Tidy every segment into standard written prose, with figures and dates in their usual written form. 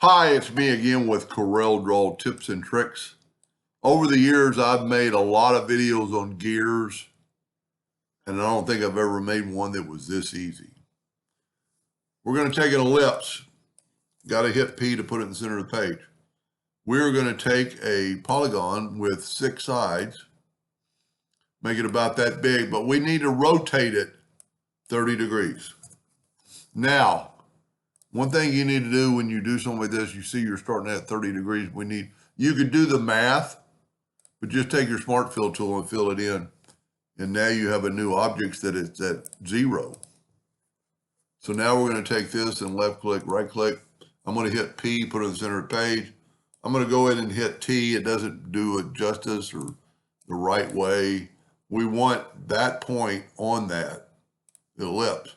Hi, it's me again with Corel Draw Tips and Tricks. Over the years, I've made a lot of videos on gears, and I don't think I've ever made one that was this easy. We're going to take an ellipse. Got to hit P to put it in the center of the page. We're going to take a polygon with 6 sides, make it about that big, but we need to rotate it 30 degrees. Now, one thing you need to do when you do something like this, you see you're starting at 30 degrees. You could do the math, but just take your smart fill tool and fill it in. And now you have a new object that is at 0. So now we're going to take this and left click, right click. I'm going to hit P, put it in the center of the page. I'm going to go ahead and hit T. It doesn't do it justice or the right way. We want that point on that ellipse.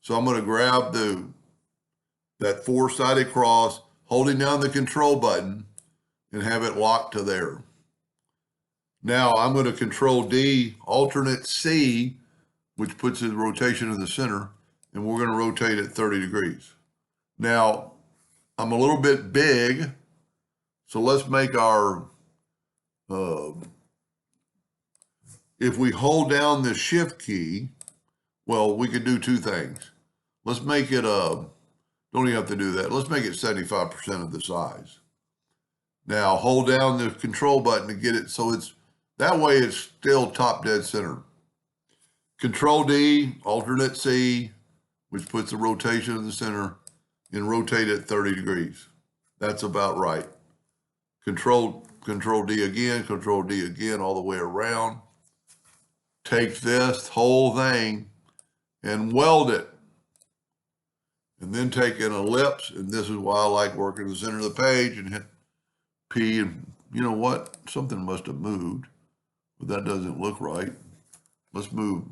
So I'm going to grab that 4-sided cross, holding down the control button and have it locked to there. Now I'm going to control D, alternate C, which puts the rotation in the center, and we're going to rotate it 30 degrees. Now I'm a little bit big, so let's make our, if we hold down the shift key, well, we could do 2 things. Let's make it don't even have to do that. Let's make it 75% of the size. Now hold down the control button to get it so that way it's still top dead center. Control D, alternate C, which puts the rotation in the center, and rotate it 30 degrees. That's about right. Control D again, all the way around. Take this whole thing and weld it. And then take an ellipse, and this is why I like working in the center of the page, and hit P, and you know what? Something must have moved, but that doesn't look right. Let's move,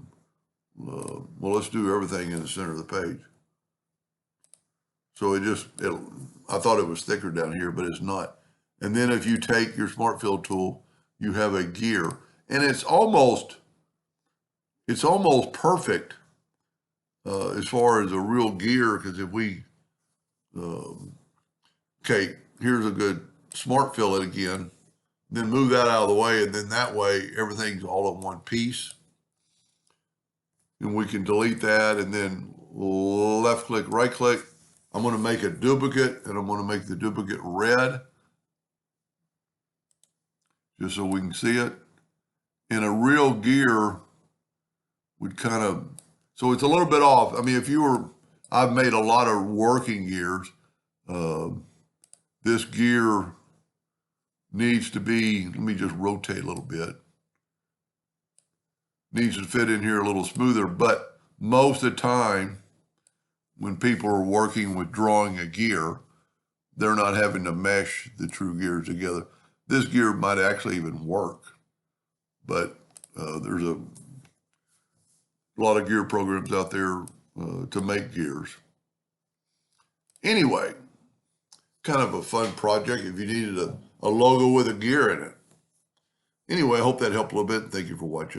well, let's do everything in the center of the page. So I thought it was thicker down here, but it's not. And then if you take your smart fill tool, you have a gear, and it's almost perfect. As far as a real gear, because if we, okay, here's a good smart fill it again, then move that out of the way, and then that way everything's all in one piece. And we can delete that, and then left click, right click. I'm going to make a duplicate, and I'm going to make the duplicate red, just so we can see it. And a real gear would kind of, so it's a little bit off. I mean, I've made a lot of working gears. This gear needs to be, let me just rotate a little bit. Needs to fit in here a little smoother, but most of the time when people are working with drawing a gear, they're not having to mesh the true gears together. This gear might actually even work, but there's a lot of gear programs out there to make gears. Anyway, kind of a fun project if you needed a logo with a gear in it. Anyway, I hope that helped a little bit. Thank you for watching.